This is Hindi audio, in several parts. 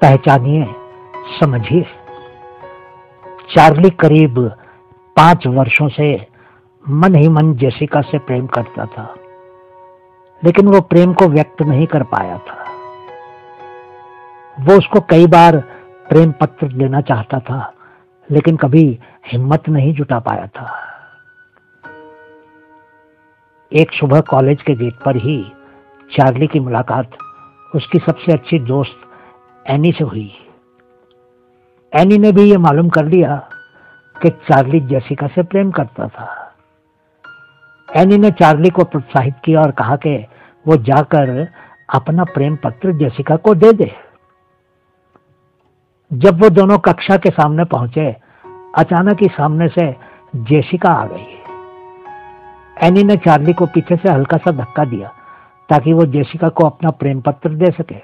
पहचानिए, समझिए। चार्ली करीब 5 वर्षों से मन ही मन जेसिका से प्रेम करता था, लेकिन वो प्रेम को व्यक्त नहीं कर पाया था। वो उसको कई बार प्रेम पत्र देना चाहता था, लेकिन कभी हिम्मत नहीं जुटा पाया था। एक सुबह कॉलेज के गेट पर ही चार्ली की मुलाकात उसकी सबसे अच्छी दोस्त एनी से हुई। एनी ने भी ये मालूम कर लिया कि चार्ली जेसिका से प्रेम करता था। एनी ने चार्ली को प्रोत्साहित किया और कहा कि वो जाकर अपना प्रेम पत्र जेसिका को दे दे। जब वो दोनों कक्षा के सामने पहुंचे, अचानक ही सामने से जेसिका आ गई। एनी ने चार्ली को पीछे से हल्का सा धक्का दिया ताकि वो जेसिका को अपना प्रेम पत्र दे सके।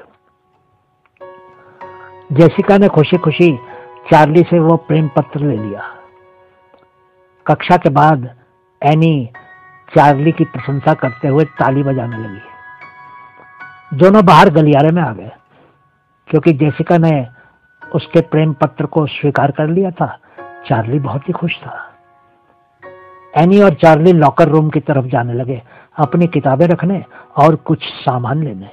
जेसिका ने खुशी खुशी चार्ली से वो प्रेम पत्र ले लिया। कक्षा के बाद एनी चार्ली की प्रशंसा करते हुए ताली बजाने लगी। दोनों बाहर गलियारे में आ गए। क्योंकि जेसिका ने उसके प्रेम पत्र को स्वीकार कर लिया था, चार्ली बहुत ही खुश था। एनी और चार्ली लॉकर रूम की तरफ जाने लगे, अपनी किताबें रखने और कुछ सामान लेने।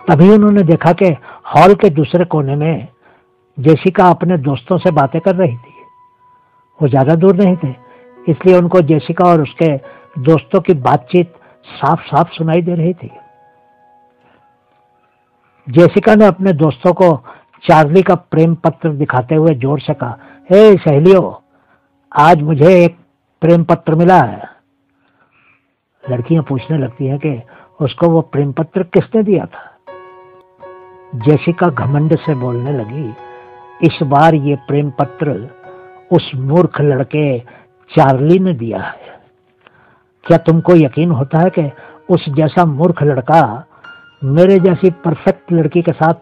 तभी उन्होंने देखा कि हॉल के दूसरे कोने में जेसिका अपने दोस्तों से बातें कर रही थी। वो ज्यादा दूर नहीं थे, इसलिए उनको जेसिका और उसके दोस्तों की बातचीत साफ साफ सुनाई दे रही थी। जेसिका ने अपने दोस्तों को चार्ली का प्रेम पत्र दिखाते हुए जोर से कहा, हे सहेलियों, आज मुझे एक प्रेम पत्र मिला है। लड़कियां पूछने लगती हैं कि उसको वो प्रेम पत्र किसने दिया था। जेसिका घमंड से बोलने लगी, इस बार ये प्रेम पत्र उस मूर्ख लड़के चार्ली ने दिया है। क्या तुमको यकीन होता है कि उस जैसा मूर्ख लड़का मेरे जैसी परफेक्ट लड़की के साथ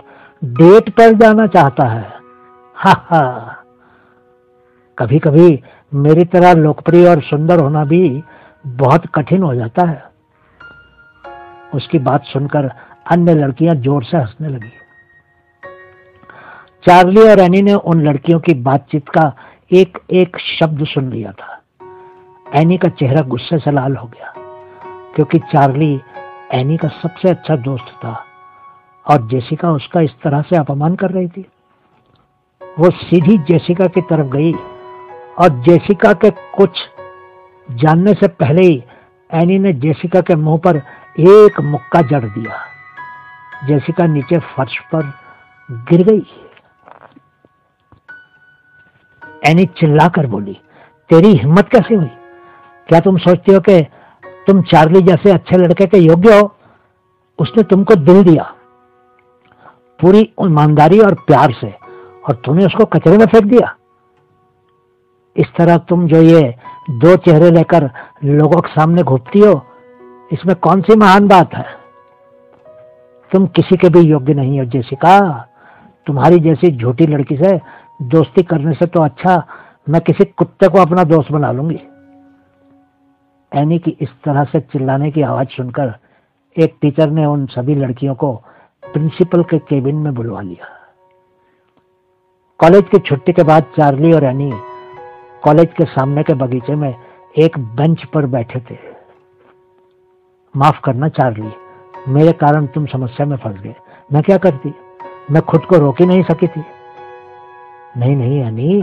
डेट पर जाना चाहता है? हा हा। कभी कभी मेरी तरह लोकप्रिय और सुंदर होना भी बहुत कठिन हो जाता है। उसकी बात सुनकर अन्य लड़कियां जोर से हंसने लगी। चार्ली और एनी ने उन लड़कियों की बातचीत का एक एक शब्द सुन लिया था। एनी का चेहरा गुस्से से लाल हो गया, क्योंकि चार्ली एनी का सबसे अच्छा दोस्त था और जेसिका उसका इस तरह से अपमान कर रही थी। वो सीधी जेसिका की तरफ गई और जेसिका के कुछ जानने से पहले ही एनी ने जेसिका के मुंह पर एक मुक्का जड़ दिया। जेसिका नीचे फर्श पर गिर गई। एनी चिल्लाकर बोली, तेरी हिम्मत कैसे हुई? क्या तुम सोचती हो कि तुम चार्ली जैसे अच्छे लड़के के योग्य हो? उसने तुमको दिल दिया पूरी ईमानदारी और प्यार से, और तुमने उसको कचरे में फेंक दिया। इस तरह तुम जो ये 2 चेहरे लेकर लोगों के सामने घूमती हो, इसमें कौन सी महान बात है? तुम किसी के भी योग्य नहीं हो जेसिका। तुम्हारी जैसी झूठी लड़की से दोस्ती करने से तो अच्छा मैं किसी कुत्ते को अपना दोस्त बना लूंगी। एनी की इस तरह से चिल्लाने की आवाज सुनकर एक टीचर ने उन सभी लड़कियों को प्रिंसिपल के केबिन में बुलवा लिया। कॉलेज की छुट्टी के बाद चार्ली और एनी कॉलेज के सामने के बगीचे में एक बेंच पर बैठे थे। माफ करना चार्ली, मेरे कारण तुम समस्या में फंस गए। मैं क्या करती? मैं खुद को रोक ही नहीं सकी थी। नहीं नहीं एनी,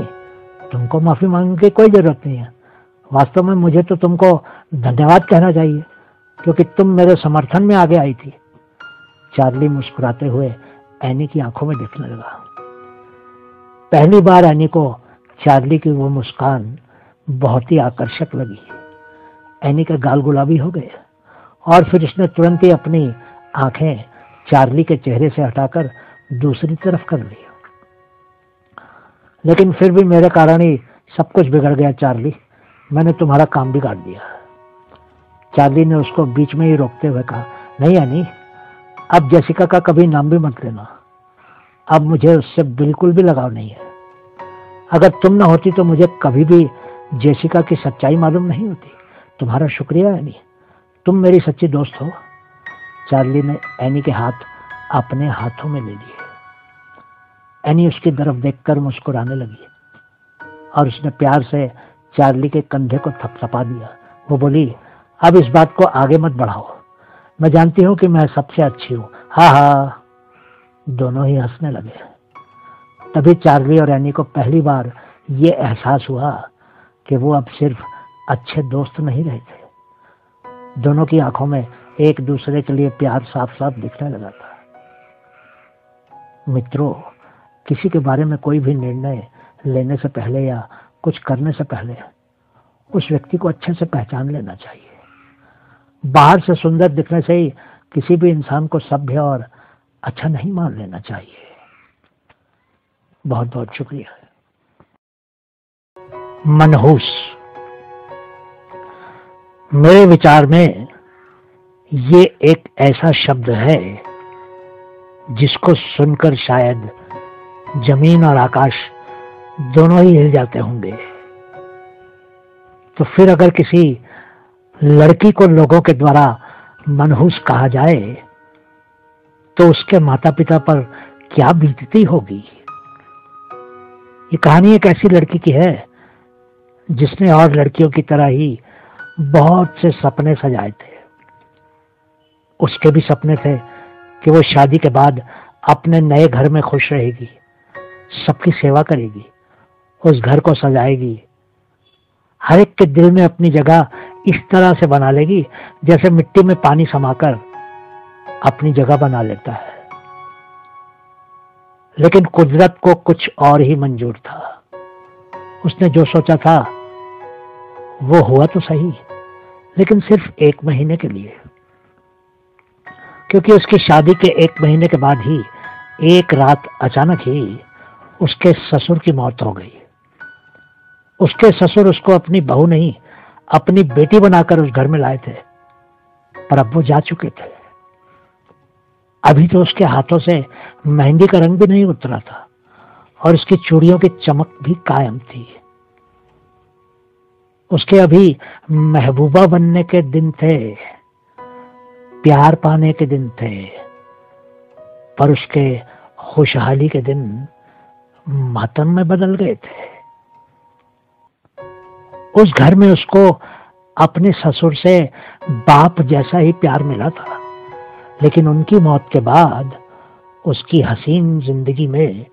तुमको माफी मांगने की कोई जरूरत नहीं है। वास्तव में मुझे तो तुमको धन्यवाद कहना चाहिए, क्योंकि तुम मेरे समर्थन में आगे आई थी। चार्ली मुस्कुराते हुए एनी की आंखों में देखने लगा। पहली बार एनी को चार्ली की वो मुस्कान बहुत ही आकर्षक लगी। एनी के गाल गुलाबी हो गए और फिर उसने तुरंत ही अपनी आंखें चार्ली के चेहरे से हटाकर दूसरी तरफ कर ली। लेकिन फिर भी मेरे कारण ही सब कुछ बिगड़ गया चार्ली, मैंने तुम्हारा काम बिगाड़ दिया। चार्ली ने उसको बीच में ही रोकते हुए कहा, नहीं एनी, अब जेसिका का कभी नाम भी मत लेना। अब मुझे उससे बिल्कुल भी लगाव नहीं है। अगर तुम न होती तो मुझे कभी भी जेसिका की सच्चाई मालूम नहीं होती। तुम्हारा शुक्रिया एनी, तुम मेरी सच्ची दोस्त हो। चार्ली ने एनी के हाथ अपने हाथों में ले लिए। एनी उसकी तरफ देखकर मुस्कुराने लगी और उसने प्यार से चार्ली के कंधे को थपथपा दिया। वो बोली, अब इस बात को आगे मत बढ़ाओ, मैं जानती हूँ कि मैं सबसे अच्छी हूँ। हाँ हाँ। दोनों ही हंसने लगे। तभी चार्ली और एनी को पहली बार ये एहसास हुआ कि वो अब सिर्फ अच्छे दोस्त नहीं रहे थे। दोनों की आंखों में एक दूसरे के लिए प्यार साफ साफ दिखने लगा था। मित्रों, किसी के बारे में कोई भी निर्णय लेने से पहले या कुछ करने से पहले उस व्यक्ति को अच्छे से पहचान लेना चाहिए। बाहर से सुंदर दिखने से ही किसी भी इंसान को सभ्य और अच्छा नहीं मान लेना चाहिए। बहुत बहुत शुक्रिया। मनहूस। मेरे विचार में ये एक ऐसा शब्द है जिसको सुनकर शायद जमीन और आकाश दोनों ही हिल जाते होंगे। तो फिर अगर किसी लड़की को लोगों के द्वारा मनहूस कहा जाए तो उसके माता पिता पर क्या बीतती होगी। ये कहानी एक ऐसी लड़की की है जिसने और लड़कियों की तरह ही बहुत से सपने सजाए थे। उसके भी सपने थे कि वो शादी के बाद अपने नए घर में खुश रहेगी, सबकी सेवा करेगी, उस घर को सजाएगी, हर एक के दिल में अपनी जगह इस तरह से बना लेगी जैसे मिट्टी में पानी समाकर अपनी जगह बना लेता है। लेकिन कुदरत को कुछ और ही मंजूर था। उसने जो सोचा था वो हुआ तो सही, लेकिन सिर्फ 1 महीने के लिए, क्योंकि उसकी शादी के 1 महीने के बाद ही एक रात अचानक ही उसके ससुर की मौत हो गई। उसके ससुर उसको अपनी बहू नहीं, अपनी बेटी बनाकर उस घर में लाए थे, पर अब वो जा चुके थे। अभी तो उसके हाथों से मेहंदी का रंग भी नहीं उतरा था और उसकी चूड़ियों की चमक भी कायम थी। उसके अभी महबूबा बनने के दिन थे, प्यार पाने के दिन थे, पर उसके खुशहाली के दिन मातम में बदल गए थे। उस घर में उसको अपने ससुर से बाप जैसा ही प्यार मिला था, लेकिन उनकी मौत के बाद उसकी हसीन जिंदगी में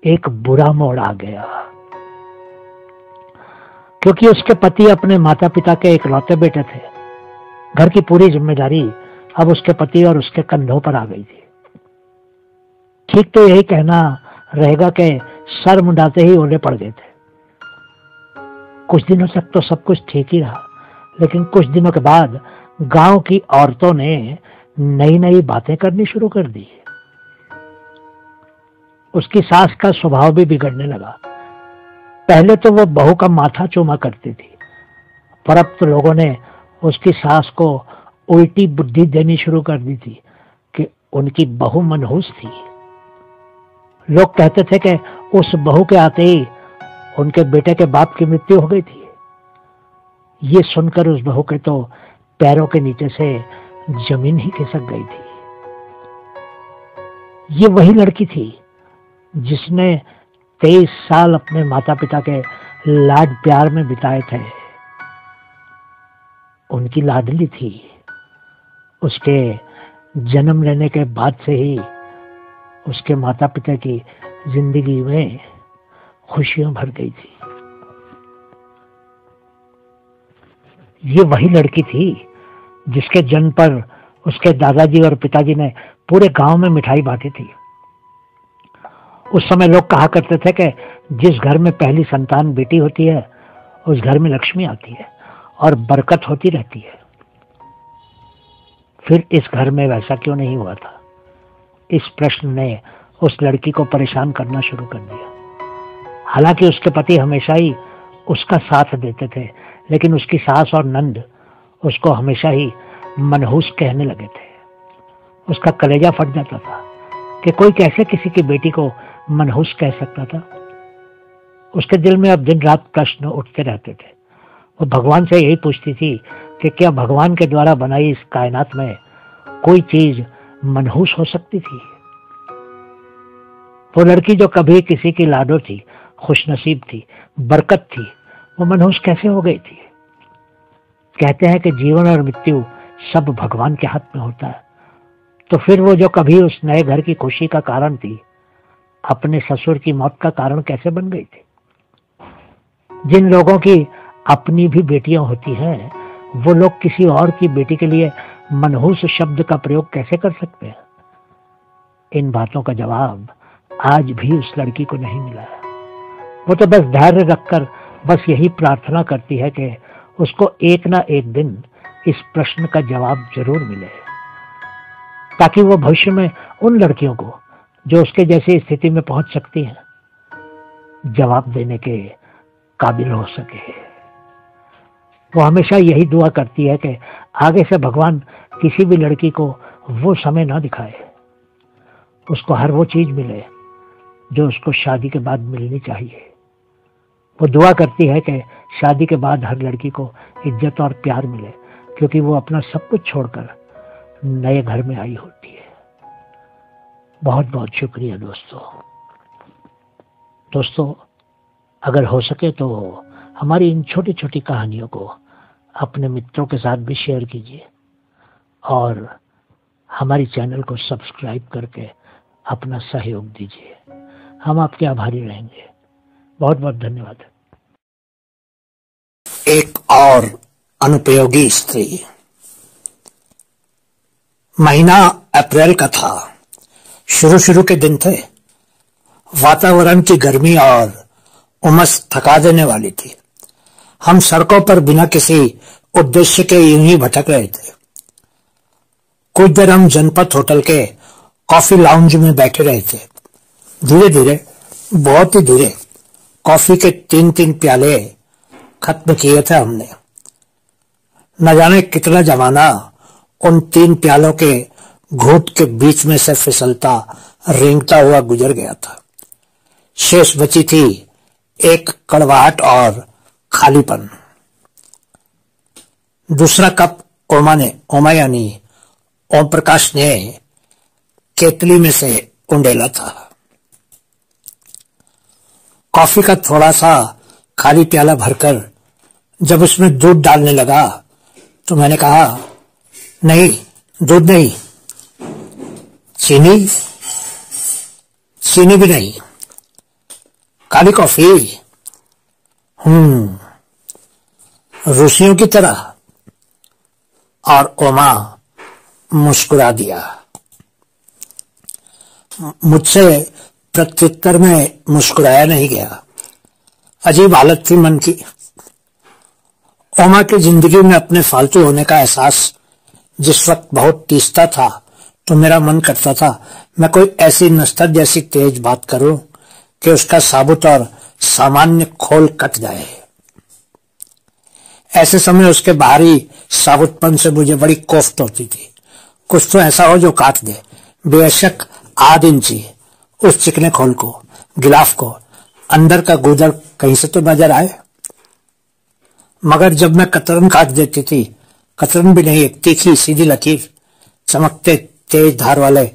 एक बुरा मोड़ आ गया, क्योंकि उसके पति अपने माता पिता के इकलौते बेटे थे। घर की पूरी जिम्मेदारी अब उसके पति और उसके कंधों पर आ गई थी। ठीक तो यही कहना रहेगा कि सर मुंडाते ही ओले पड़ गए थे। कुछ दिनों तक तो सब कुछ ठीक ही रहा, लेकिन कुछ दिनों के बाद गांव की औरतों ने नई नई बातें करनी शुरू कर दी। उसकी सास का स्वभाव भी बिगड़ने लगा। पहले तो वो बहू का माथा चूमा करती थी, पर अब तो लोगों ने उसकी सास को उल्टी बुद्धि देनी शुरू कर दी थी कि उनकी बहू मनहूस थी। लोग कहते थे कि उस बहू के आते ही उनके बेटे के बाप की मृत्यु हो गई थी। ये सुनकर उस बहू के तो पैरों के नीचे से जमीन ही खिसक गई थी। ये वही लड़की थी जिसने 23 साल अपने माता पिता के लाड प्यार में बिताए थे। उनकी लाडली थी। उसके जन्म लेने के बाद से ही उसके माता पिता की जिंदगी में खुशियां भर गई थी। ये वही लड़की थी जिसके जन्म पर उसके दादाजी और पिताजी ने पूरे गांव में मिठाई बांटी थी। उस समय लोग कहा करते थे कि जिस घर में पहली संतान बेटी होती है उस घर में लक्ष्मी आती है और बरकत होती रहती है। फिर इस घर में वैसा क्यों नहीं हुआ था? इस प्रश्न ने उस लड़की को परेशान करना शुरू कर दिया। हालांकि उसके पति हमेशा ही उसका साथ देते थे, लेकिन उसकी सास और नंद उसको हमेशा ही मनहूस कहने लगे थे। उसका कलेजा फट जाता था कि कोई कैसे किसी की बेटी को मनहूस कह सकता था। उसके दिल में अब दिन रात प्रश्न उठते रहते थे। वो भगवान से यही पूछती थी कि क्या भगवान के द्वारा बनाई इस कायनात में कोई चीज मनहूस हो सकती थी? वो लड़की जो कभी किसी की लाडो थी, खुशनसीब थी, बरकत थी, वो मनहूस कैसे हो गई थी? कहते हैं कि जीवन और मृत्यु सब भगवान के हाथ में होता है। तो फिर वो जो कभी उस नए घर की खुशी का कारण थी, अपने ससुर की मौत का कारण कैसे बन गई थी? जिन लोगों की अपनी भी बेटियां होती हैं, वो लोग किसी और की बेटी के लिए मनहूस शब्द का प्रयोग कैसे कर सकते हैं? इन बातों का जवाब आज भी उस लड़की को नहीं मिला है। वो तो बस धैर्य रखकर बस यही प्रार्थना करती है कि उसको एक ना एक दिन इस प्रश्न का जवाब जरूर मिले, ताकि वो भविष्य में उन लड़कियों को जो उसके जैसी स्थिति में पहुंच सकती हैं, जवाब देने के काबिल हो सके। वो हमेशा यही दुआ करती है कि आगे से भगवान किसी भी लड़की को वो समय ना दिखाए, उसको हर वो चीज मिले जो उसको शादी के बाद मिलनी चाहिए। वो दुआ करती है कि शादी के बाद हर लड़की को इज्जत और प्यार मिले, क्योंकि वो अपना सब कुछ छोड़कर नए घर में आई होती है। बहुत बहुत शुक्रिया दोस्तों, अगर हो सके तो हमारी इन छोटी छोटी कहानियों को अपने मित्रों के साथ भी शेयर कीजिए और हमारी चैनल को सब्सक्राइब करके अपना सहयोग दीजिए। हम आपके आभारी रहेंगे। बहुत बहुत धन्यवाद। एक और अनुपयोगी स्त्री। महीना अप्रैल का था। शुरू के दिन थे। वातावरण की गर्मी और उमस थका देने वाली थी। हम सड़कों पर बिना किसी उद्देश्य के यूं ही भटक रहे थे। कुछ देर हम जनपद होटल के कॉफी लाउंज में बैठे रहे थे। धीरे धीरे, बहुत ही धीरे, कॉफी के 3-3 प्याले खत्म किए थे हमने। न जाने कितना जमाना उन 3 प्यालों के घूंट के बीच में से फिसलता रेंगता हुआ गुजर गया था। शेष बची थी एक कड़वाहट और खालीपन। दूसरा कप ओमा यानी ओम प्रकाश ने केतली में से उंडेला था। कॉफी का थोड़ा सा खाली प्याला भरकर जब उसमें दूध डालने लगा तो मैंने कहा, नहीं, दूध नहीं, चीनी भी नहीं, काली कॉफी। रूसियों की तरह। और ओमा मुस्कुरा दिया। मुझसे प्रत्युत्तर में मुस्कुराया नहीं गया। अजीब हालत थी मन की। ओमा की जिंदगी में अपने फालतू होने का एहसास जिस वक्त बहुत तीसता था, तो मेरा मन करता था मैं कोई ऐसी नस्तक जैसी तेज बात करूं कि उसका साबुत और सामान्य खोल कट जाए। ऐसे समय उसके बाहरी साबुतपन से मुझे बड़ी कोफ्त होती थी। कुछ तो ऐसा हो जो काट दे, बेशक आध इंची उस चिकने खोल को, गिलाफ को, अंदर का गुदर कहीं से तो नजर आए। मगर जब मैं कतरन काट देती थी, कतरन भी नहीं, एक तीखी सीधी लकीर, चमकते तेज धार वाले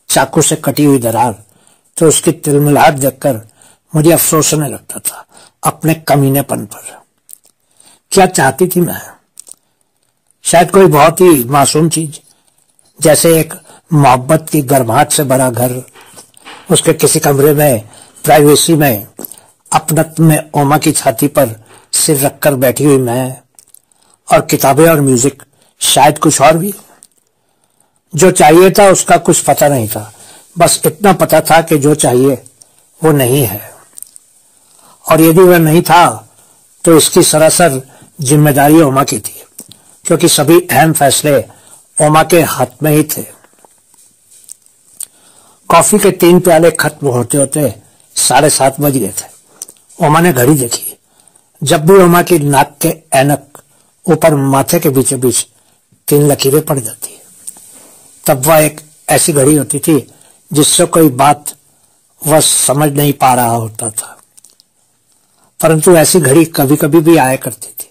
चाकू से कटी हुई दरार, तो उसकी तिलमिलाहट देखकर मुझे अफसोस होने लगता था अपने कमीनेपन पर। क्या चाहती थी मैं? शायद कोई बहुत ही मासूम चीज, जैसे एक मोहब्बत की गर्माहट से भरा घर, उसके किसी कमरे में प्राइवेसी में अपनत्व में ओमा की छाती पर सिर रखकर बैठी हुई मैं, और किताबें और म्यूजिक, शायद कुछ और भी। जो चाहिए था उसका कुछ पता नहीं था, बस इतना पता था कि जो चाहिए वो नहीं है, और यदि वह नहीं था तो इसकी सरासर जिम्मेदारी ओमा की थी, क्योंकि सभी अहम फैसले ओमा के हाथ में ही थे। कॉफी के 3 प्याले खत्म होते होते 7:30 बज गए थे। ओमा ने घड़ी देखी। जब भी ओमा की नाक के ऐनक ऊपर माथे के बीचों बीच 3 लकीरें पड़ जाती, तब वह एक ऐसी घड़ी होती थी जिससे कोई बात वह समझ नहीं पा रहा होता था। परंतु ऐसी घड़ी कभी कभी भी आया करती थी।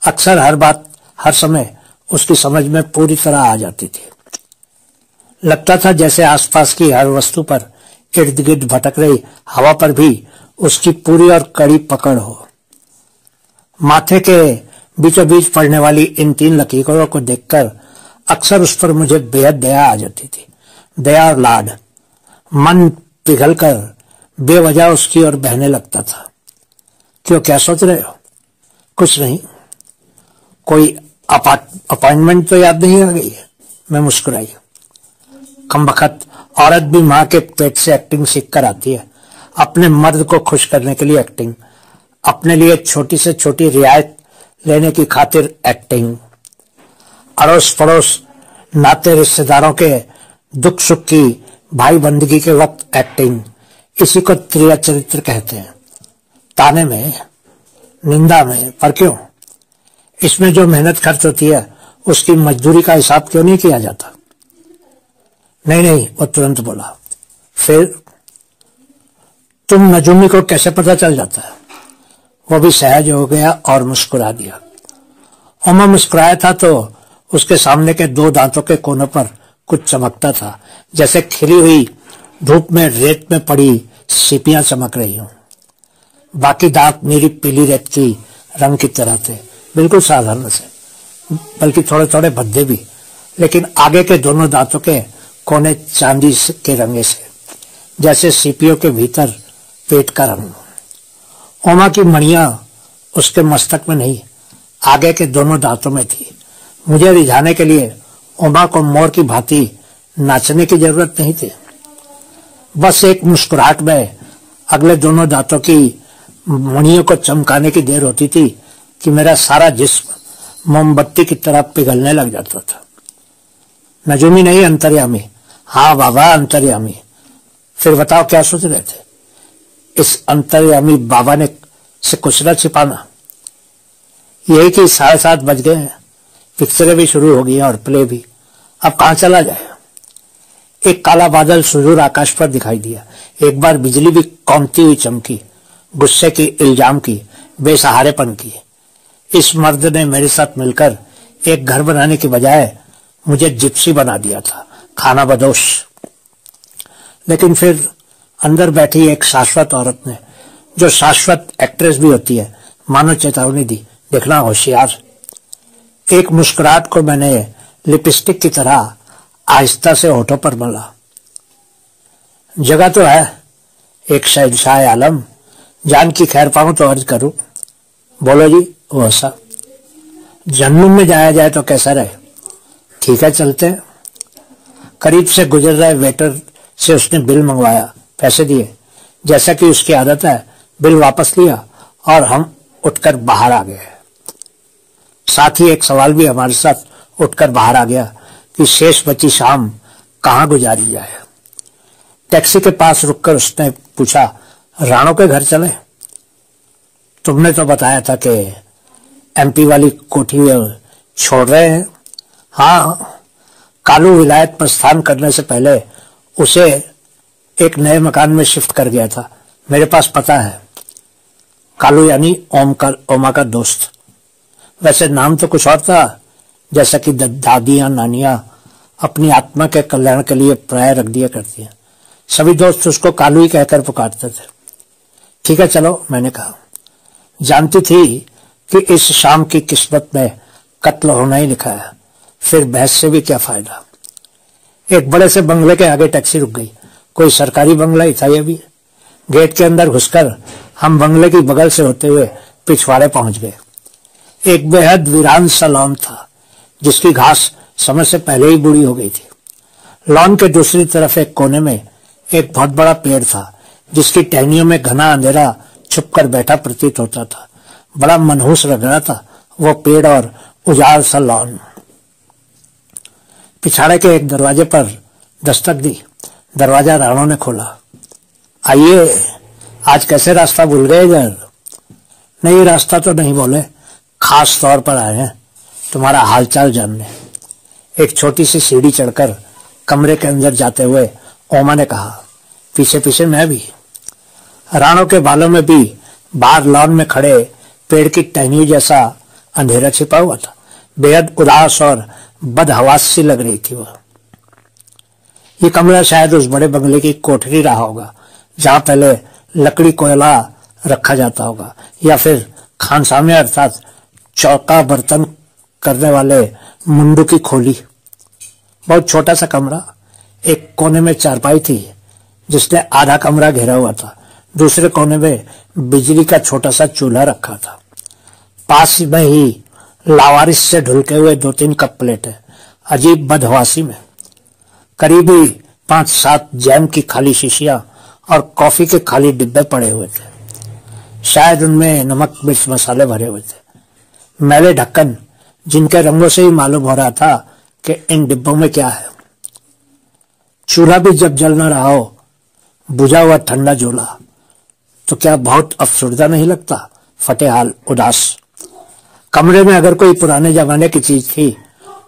अक्सर हर बात हर समय उसकी समझ में पूरी तरह आ जाती थी। लगता था जैसे आसपास की हर वस्तु पर इर्द गिर्द भटक रही हवा पर भी उसकी पूरी और कड़ी पकड़ हो। माथे के बीचों बीच पड़ने वाली इन 3 लकीरों को देखकर अक्सर उस पर मुझे बेहद दया आ जाती थी। दया और लाड। मन पिघलकर बेवजह उसकी ओर बहने लगता था। क्यों, क्या सोच रहे हो? कुछ नहीं। कोई अपॉइंटमेंट तो याद नहीं आ गई है? मैं मुस्कुराई। कमबख्त औरत भी मां के पेट से एक्टिंग सीख कर आती है। अपने मर्द को खुश करने के लिए एक्टिंग, अपने लिए छोटी से छोटी रियायत लेने की खातिर एक्टिंग, अड़ोस पड़ोस नाते रिश्तेदारों के दुख सुख की भाई बंदगी के वक्त एक्टिंग। इसी को त्रिया चरित्र कहते हैं। ताने में, निंदा में, पर क्यों? इसमें जो मेहनत खर्च होती है उसकी मजदूरी का हिसाब क्यों नहीं किया जाता? नहीं नहीं, वो तुरंत बोला। फिर तुम नजूमी को कैसे पता चल जाता है? वो भी सहज हो गया और मुस्कुरा दिया। ओमा मुस्कुराया था तो उसके सामने के 2 दांतों के कोनों पर कुछ चमकता था, जैसे खिली हुई धूप में रेत में पड़ी सीपियां चमक रही हों। बाकी दांत मेरी पीली रेत की रंग की तरह थे, बिल्कुल साधारण से, बल्कि थोड़े थोड़े भद्दे भी। लेकिन आगे के दोनों दांतों के कोने चांदी के रंगे से, जैसे सीपियों के भीतर पेट का रंग। ओमा की मणियां उसके मस्तक में नहीं, आगे के दोनों दांतों में थी। मुझे रिझाने के लिए ओमा को मोर की भांति नाचने की जरूरत नहीं थी। बस एक मुस्कुराहट में अगले दोनों दांतों की मणियों को चमकाने की देर होती थी कि मेरा सारा जिस्म मोमबत्ती की तरह पिघलने लग जाता था। नजूमी नहीं, अंतर्यामी। हाँ बाबा, अंतर्यामी। फिर बताओ, क्या सोच रहे थे? इस अंतर्यामी बाबा ने से कुछ न छिपाना। यही कि 7:30 बज गए हैं, पिक्चरें भी शुरू हो गई हैं और प्ले भी। अब कहां चला जाए? एक काला बादल सुदूर आकाश पर दिखाई दिया। एक बार बिजली भी कौंधती हुई चमकी, गुस्से की, इल्जाम की, बेसहारेपन की। इस मर्द ने मेरे साथ मिलकर एक घर बनाने की बजाय मुझे जिप्सी बना दिया था, खाना बदोश। लेकिन फिर अंदर बैठी एक शाश्वत औरत ने, जो शाश्वत एक्ट्रेस भी होती है, मानो चेतावनी दी, देखना होशियार। एक मुस्कुराहट को मैंने लिपस्टिक की तरह आहिस्ता से होठों पर मला। जगह तो है, एक शहंशाह आलम, जान की खैर पाऊं तो अर्ज करूं। बोलो जी। वो हंसा। जन्नत में जाया जाए तो कैसा रहे? ठीक है, चलते हैं। करीब से गुजर रहे वेटर से उसने बिल मंगवाया, पैसे दिए। जैसा कि उसकी आदत है, बिल वापस लिया और हम उठकर बाहर आ गए। साथ ही एक सवाल भी हमारे साथ उठकर बाहर आ गया कि शेष बची शाम कहां गुजारी जाए। टैक्सी के पास रुककर उसने पूछा, राणो के घर चले? तुमने तो बताया था कि एमपी वाली कोठी छोड़ रहे हैं। हाँ, कालू विलायत प्रस्थान करने से पहले उसे एक नए मकान में शिफ्ट कर गया था। मेरे पास पता है। कालू यानी ओमा का दोस्त। वैसे नाम तो कुछ और था, जैसा कि दादियां नानियां अपनी आत्मा के कल्याण के लिए प्राय रख दिया करती हैं। सभी दोस्त उसको कालू ही कहकर पुकारते थे। ठीक है, चलो, मैंने कहा। जानती थी कि इस शाम की किस्मत में कत्ल होना ही लिखा है, फिर बहस से भी क्या फायदा। एक बड़े से बंगले के आगे टैक्सी रुक गई। कोई सरकारी बंगला ही था ये भी। गेट के अंदर घुसकर हम बंगले की बगल से होते हुए पिछवाड़े पहुंच गए। एक बेहद वीरान सा लॉन था, जिसकी घास समय से पहले ही बूढ़ी हो गई थी। लॉन के दूसरी तरफ एक कोने में एक बहुत बड़ा पेड़ था, जिसकी टहनियों में घना अंधेरा छुपकर बैठा प्रतीत होता था। बड़ा मनहूस लग रहा था वो पेड़ और उजाड़ सा लॉन। पिछाड़े के एक दरवाजे पर दस्तक दी। दरवाजा राणो ने खोला। आइए, आज कैसे रास्ता भूल गए इधर? नहीं, रास्ता तो नहीं बोले, खास तौर पर आए हैं तुम्हारा हालचाल जानने। एक छोटी सी सीढ़ी चढ़कर कमरे के अंदर जाते हुए ओमा ने कहा, पीछे पीछे मैं भी। राणो के बालों में भी बाहर लॉन में खड़े पेड़ की टहनी जैसा अंधेरा छिपा हुआ था। बेहद उदास और बदहवास सी लग रही थी वह। ये कमरा शायद उस बड़े बंगले की कोठरी रहा होगा जहां पहले लकड़ी कोयला रखा जाता होगा, या फिर खानसामे अर्थात चौका बर्तन करने वाले मुंडू की खोली। बहुत छोटा सा कमरा, एक कोने में चारपाई थी जिसने आधा कमरा घेरा हुआ था, दूसरे कोने में बिजली का छोटा सा चूल्हा रखा था। पास में ही लावारिस से ढुलके हुए 2-3 कप प्लेट है, अजीब बदहवासी में। करीबी 5-7 जैम की खाली शीशियां और कॉफी के खाली डिब्बे पड़े हुए थे, शायद उनमें नमक मिर्च मसाले भरे हुए थे। मैले ढक्कन जिनके रंगों से ही मालूम हो रहा था कि इन डिब्बों में क्या है। चूल्हा भी जब जल न रहा हो, बुझा हुआ ठंडा झोला, तो क्या बहुत अफसुर्दा नहीं लगता? फटेहाल, उदास। कमरे में अगर कोई पुराने जमाने की चीज थी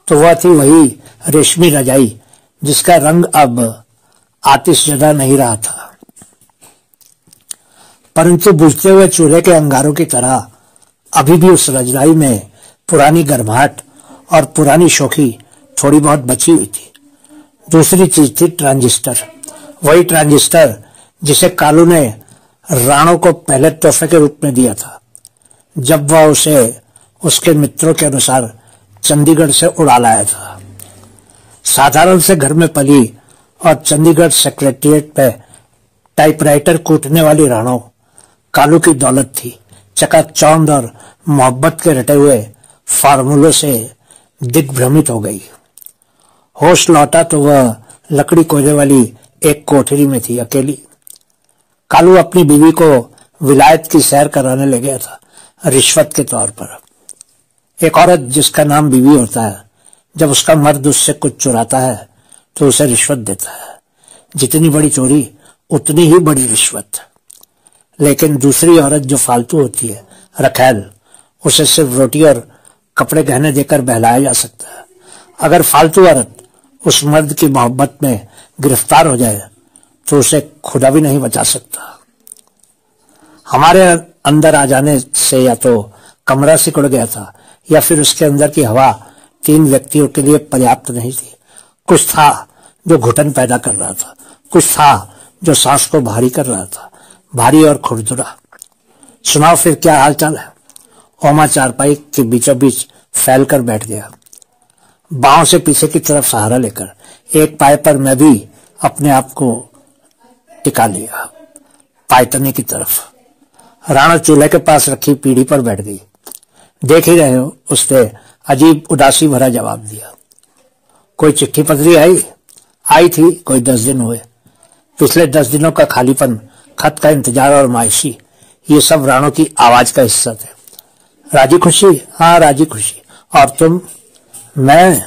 तो वह थी वही रेशमी रजाई जिसका रंग अब आतिशजदा नहीं रहा था, परंतु बुझते हुए चूल्हे के अंगारों की तरह अभी भी उस रजाई में पुरानी गर्माहट और पुरानी शोखी थोड़ी बहुत बची हुई थी। दूसरी चीज थी ट्रांजिस्टर, वही ट्रांजिस्टर जिसे कालू ने राणो को पहले तोहफे के रूप में दिया था जब वह उसे उसके मित्रों के अनुसार चंडीगढ़ से उड़ा लाया था। साधारण से घर में पली और चंडीगढ़ सेक्रेटेरिएट में टाइपराइटर कूटने वाली राणो कालू की दौलत थी। चकाचौंध और मोहब्बत के रटे हुए फार्मूलों से दिग्भ्रमित हो गई। होश लौटा तो वह लकड़ी कोयले वाली एक कोठरी में थी, अकेली। कालू अपनी बीवी को विलायत की सैर कराने ले गया था, रिश्वत के तौर पर। एक औरत जिसका नाम बीवी होता है, जब उसका मर्द उससे कुछ चुराता है तो उसे रिश्वत देता है। जितनी बड़ी चोरी उतनी ही बड़ी रिश्वत। लेकिन दूसरी औरत जो फालतू होती है, रखैल, उसे सिर्फ रोटी और कपड़े गहने देकर बहलाया जा सकता है। अगर फालतू औरत उस मर्द की मोहब्बत में गिरफ्तार हो जाए तो उसे खुदा भी नहीं बचा सकता। हमारे अंदर आ जाने से या तो कमरा सिकुड़ गया था या फिर उसके अंदर की हवा 3 व्यक्तियों के लिए पर्याप्त नहीं थी। कुछ था जो घुटन पैदा कर रहा था, कुछ था जो सांस को भारी कर रहा था, भारी और खुरदुरा। सुनाओ फिर क्या हालचाल है? ओमा चारपाई के बीचों बीच फैल कर बैठ गया, बाहों से पीछे की तरफ सहारा लेकर। एक पाय पर मैं भी अपने आप को टिका लिया, पायतने की तरफ। राणा चूल्हे के पास रखी पीढ़ी पर बैठ गई। देख ही रहे हो, उसने अजीब उदासी भरा जवाब दिया। कोई चिट्ठी पत्री आई? आई थी, कोई 10 दिन हुए। पिछले 10 दिनों का खालीपन, खत का इंतजार और मायूसी, ये सब राणो की आवाज का हिस्सा थे। राजी खुशी? हाँ, राजी खुशी। और तुम? मैं?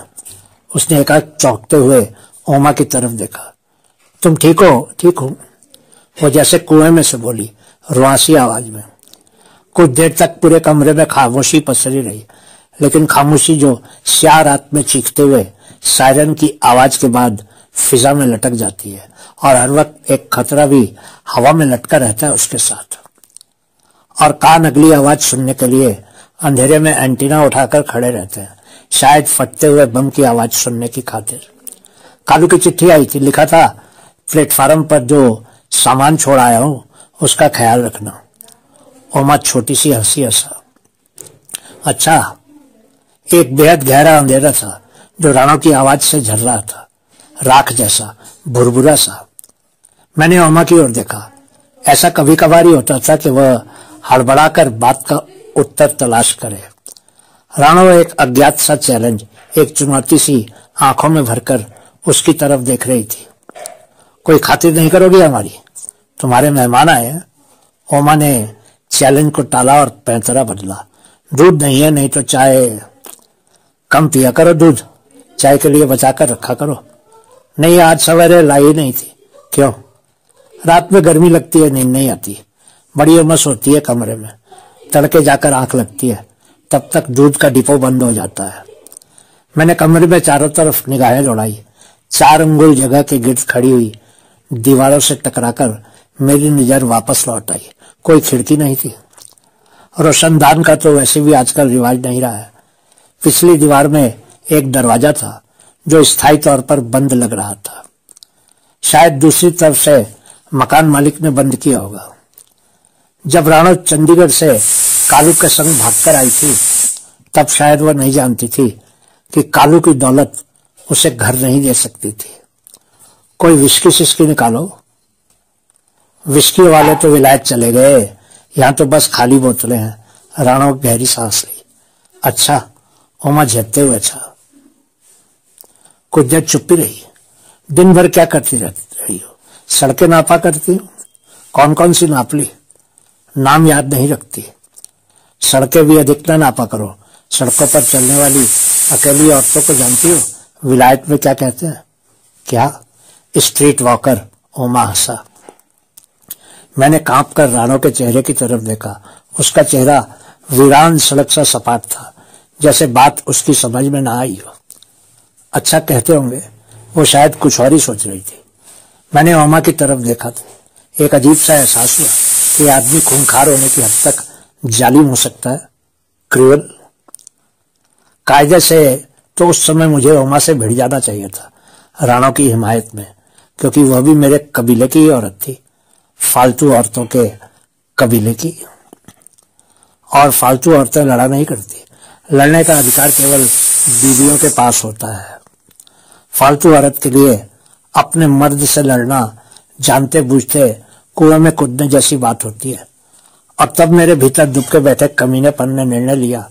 उसने एकाएक चौंकते हुए ओमा की तरफ देखा। तुम ठीक हो? ठीक हूं, वो जैसे कुएं में से बोली, रुआसी आवाज में। कुछ देर तक पूरे कमरे में खामोशी पसरी रही, लेकिन खामोशी जो स्याह रात में चीखते हुए सायरन की आवाज के बाद फिजा में लटक जाती है, और हर वक्त एक खतरा भी हवा में लटका रहता है उसके साथ। और कान अगली आवाज सुनने के लिए अंधेरे में एंटीना उठाकर खड़े रहते हैं, शायद फटते हुए बम की आवाज सुनने की खातिर। कालू की चिट्ठी आई थी, लिखा था, प्लेटफार्म पर जो सामान छोड़ आया हूं उसका ख्याल रखना। ओमा छोटी सी हंसी हंसा। अच्छा। एक बेहद गहरा अंधेरा था जो राणा की आवाज से झर रहा था, राख जैसा, भुरभुरा सा। मैंने ओमा की ओर देखा। ऐसा कभी कभार ही होता था कि वह हड़बड़ाकर बात का उत्तर तलाश करे। राणा एक अज्ञात सा चैलेंज, एक चुनौती सी आंखों में भरकर उसकी तरफ देख रही थी। कोई खातिर नहीं करोगी हमारी? तुम्हारे मेहमान आए हैं। ओमा ने चैलेंज को टाला और पैंतरा बदला। दूध नहीं है, नहीं तो चाय कम पिया करो, दूध चाय के लिए बचा कर रखा करो। नहीं, आज सवेरे लाई नहीं थी। क्यों? रात में गर्मी लगती है, नींद नहीं आती, बड़ी उमस होती है कमरे में, तड़के जाकर आंख लगती है, तब तक दूध का डिपो बंद हो जाता है। मैंने कमरे में चारों तरफ निगाहें दौड़ाई। 4 अंगुल जगह के गिर्द खड़ी हुई दीवारों से टकराकर मेरी नजर वापस लौट आई। कोई खिड़की नहीं थी। रोशनदान का तो वैसे भी आजकल रिवाज नहीं रहा है। पिछली दीवार में एक दरवाजा था जो स्थायी तौर पर बंद लग रहा था। शायद दूसरी तरफ से मकान मालिक ने बंद किया होगा। जब राणो चंडीगढ़ से कालू के संग भागकर आई थी, तब शायद वह नहीं जानती थी कि कालू की दौलत उसे घर नहीं दे सकती थी। कोई विस्की सिस्की निकालो। विस्की वाले तो विलायत चले गए, यहाँ तो बस खाली बोतलें हैं। राणो गहरी सांस ली। अच्छा, उमा झेपते हुए अच्छा। कुछ देर चुप्पी रही। दिन भर क्या करती रही हो? सड़कें नापा करती हूँ। कौन कौन सी नाप ली? नाम याद नहीं रखती। सड़कें भी अधिक न नापा करो। सड़कों पर चलने वाली अकेली औरतों को जानती हो विलायत में क्या कहते हैं? क्या? Street walker. ओमा हंसा। मैंने कांप कर राणो के चेहरे की तरफ देखा। उसका चेहरा वीरान सड़क सा सपाट था, जैसे बात उसकी समझ में ना आई हो। अच्छा कहते होंगे। वो शायद कुछ और ही सोच रही थी। मैंने ओमा की तरफ देखा था। एक अजीब सा एहसास हुआ कि आदमी खूंखार होने की हद तक जालिम हो सकता है, क्रूअल। कायदे से तो उस समय मुझे ओमा से भिड़ जाना चाहिए था, राणो की हिमायत में, क्योंकि वह भी मेरे कबीले की ही औरत थी, फालतू औरतों के कबीले की। और फालतू औरतें लड़ा नहीं करती। लड़ने का अधिकार केवल बीवियों के पास होता है। फालतू औरत के लिए अपने मर्द से लड़ना जानते बूझते कुएं में कूदने जैसी बात होती है। और तब मेरे भीतर दुबके बैठे कमीनेपन ने निर्णय लिया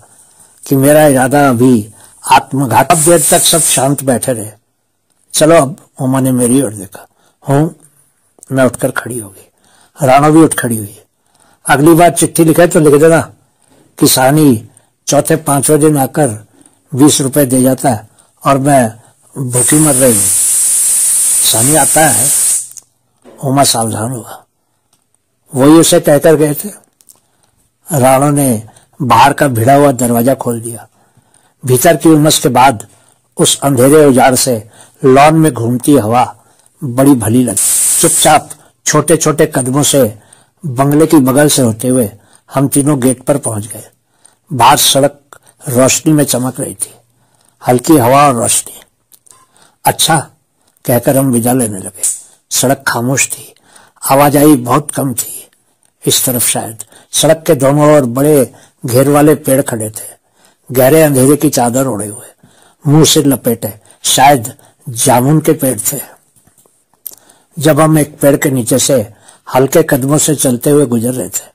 कि मेरा इरादा अभी आत्मघात। अब देर तक सब शांत बैठे रहे। चलो अब, उमा ने मेरी ओर देखा। हूं। मैं उठकर खड़ी हो गई। राणो भी उठ खड़ी हुई। अगली बार चिट्ठी लिखे तो लिख देना कि सानी चौथे पांचवें दिन आकर 20 रुपए दे जाता है और मैं भूखी मर रही हूं। सानी आता है। उमा सावधान हुआ। वही उसे कहकर गए थे। राणो ने बाहर का भिड़ा हुआ दरवाजा खोल दिया। भीतर की उमस के बाद उस अंधेरे उजाड़ से लॉन में घूमती हवा बड़ी भली लगी। चुपचाप छोटे छोटे कदमों से बंगले की बगल से होते हुए हम तीनों गेट पर पहुंच गए। बाहर सड़क रोशनी में चमक रही थी, हल्की हवा और रोशनी। अच्छा कहकर हम विदा लेने लगे। सड़क खामोश थी, आवाजाही बहुत कम थी। इस तरफ शायद सड़क के दोनों ओर बड़े घेर वाले पेड़ खड़े थे, गहरे अंधेरे की चादर ओढ़े हुए, मुंह से लपेटे। शायद जामुन के पेड़ थे। जब हम एक पेड़ के नीचे से हल्के कदमों से चलते हुए गुजर रहे थे,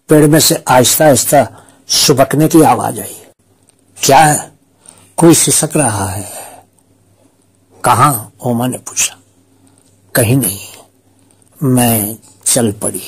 पेड़ में से आहिस्ता आहिस्ता सुबकने की आवाज आई। क्या है? कोई सिसक रहा है। कहां? ओमा ने पूछा। कहीं नहीं। मैं चल पड़ी।